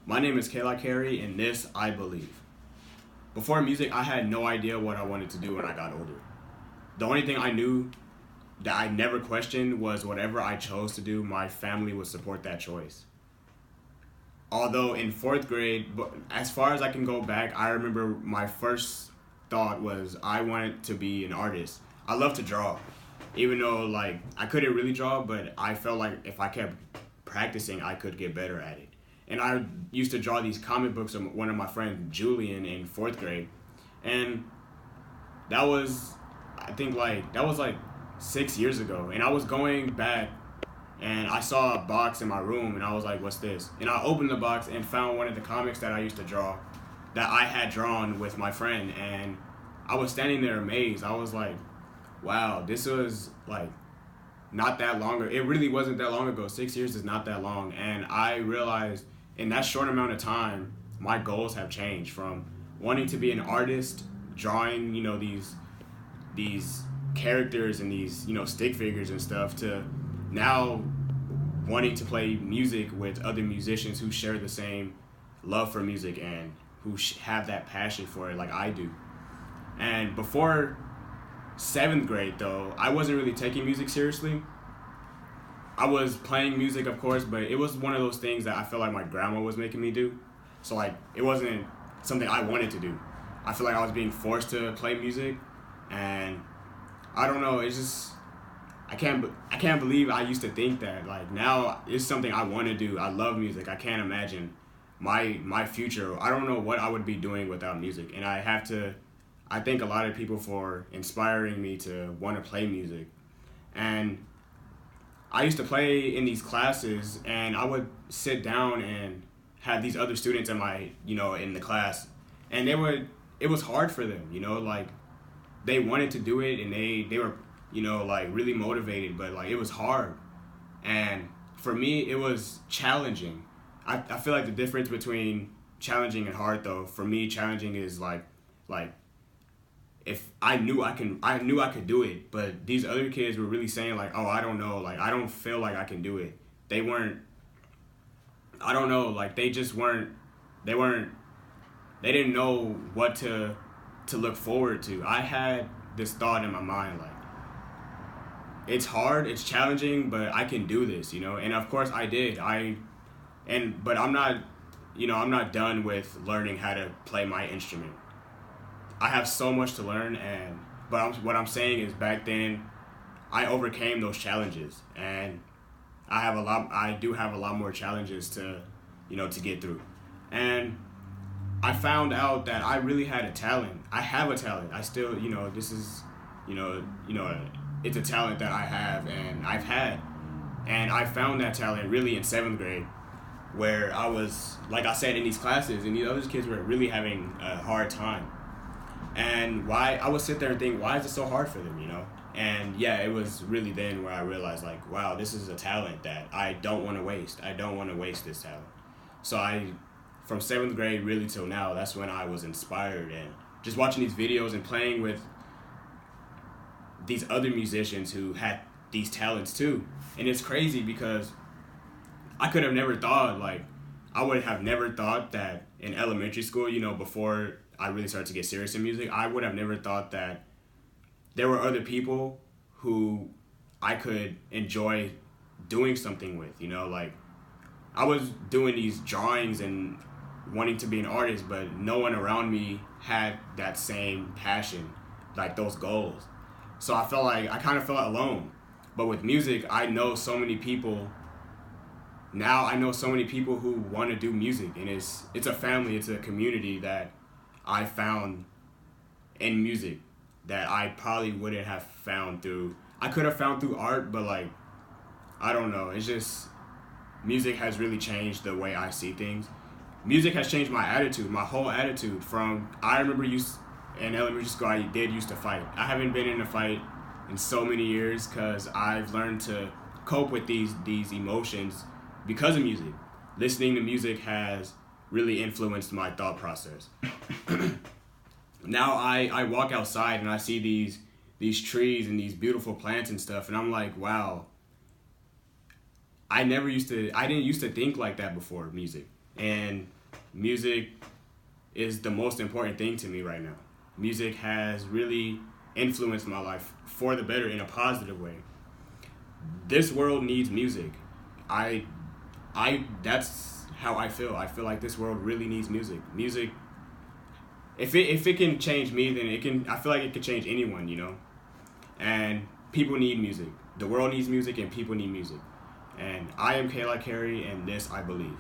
My name is Carey, and this I believe. Before music, I had no idea what I wanted to do when I got older. The only thing I knew that I never questioned was whatever I chose to do, my family would support that choice. Although in fourth grade, but as far as I can go back, I remember my first thought was I wanted to be an artist. I love to draw, even though like I couldn't really draw, but I felt like if I kept practicing, I could get better at it. And I used to draw these comic books of one of my friends, Julian, in fourth grade, and that was, I think that was like 6 years ago, and I was going back and I saw a box in my room and I was like, what's this? And I opened the box and found one of the comics that I used to draw that I had drawn with my friend, and I was standing there amazed. I was like, wow, this was like not that long ago. It really wasn't that long ago. 6 years is not that long. And I realized in that short amount of time, my goals have changed from wanting to be an artist, drawing, these characters and these, stick figures and stuff, to now wanting to play music with other musicians who share the same love for music and who have that passion for it like I do. And before seventh grade, though, I wasn't really taking music seriously. I was playing music, of course, but it was one of those things that I felt like my grandma was making me do. So like it wasn't something I wanted to do. I feel like I was being forced to play music, and I don't know, it's just I can't believe I used to think that. Like now it's something I want to do. I love music. I can't imagine my future. I don't know what I would be doing without music. And I thank a lot of people for inspiring me to want to play music. And I used to play in these classes, and I would sit down and have these other students in in the class, and it was hard for them, like they wanted to do it and they were, like really motivated, but like it was hard. And for me, it was challenging. I feel like the difference between challenging and hard, though, for me, challenging is like if I knew I could do it, but these other kids were really saying like, oh, I don't know, like I don't feel like I can do it. They weren't, I don't know, like they just weren't, they didn't know what to look forward to. I had this thought in my mind like, it's hard, it's challenging, but I can do this, and of course I did. But I'm not, I'm not done with learning how to play my instrument. I have so much to learn, what I'm saying is back then I overcame those challenges, and I do have a lot more challenges to get through. And I found out that I really had a talent. I have a talent. I still, this is, it's a talent that I have and I've had. And I found that talent really in seventh grade, where I was, like I said, in these classes, and these other kids were really having a hard time. And why I would sit there and think, why is it so hard for them, And yeah, it was really then where I realized like, wow, this is a talent that I don't want to waste. I don't want to waste this talent. So from seventh grade really till now, that's when I was inspired, and just watching these videos and playing with these other musicians who had these talents too. And it's crazy because I could have never thought, like, I would have never thought that in elementary school, before I really started to get serious in music, I would have never thought that there were other people who I could enjoy doing something with, like I was doing these drawings and wanting to be an artist, but no one around me had that same passion, like those goals. So I kind of felt alone. But with music, I know so many people. Now I know so many people who want to do music, and it's a family, it's a community that I found in music that I probably wouldn't have found I could have found through art, but like, I don't know, it's just, music has really changed the way I see things. Music has changed my attitude, my whole attitude. I remember in elementary school, I did used to fight. I haven't been in a fight in so many years because I've learned to cope with these emotions because of music. Listening to music has really influenced my thought process. Now I walk outside and I see these trees and these beautiful plants and stuff, and I'm like, wow, I didn't used to think like that before music. And music is the most important thing to me right now. Music has really influenced my life for the better in a positive way. This world needs music. That's how I feel. I feel like this world really needs music. Music, if it can change me, then it can. I feel like it could change anyone, you know. And people need music. The world needs music, and people need music. And I am Carey, and this I believe.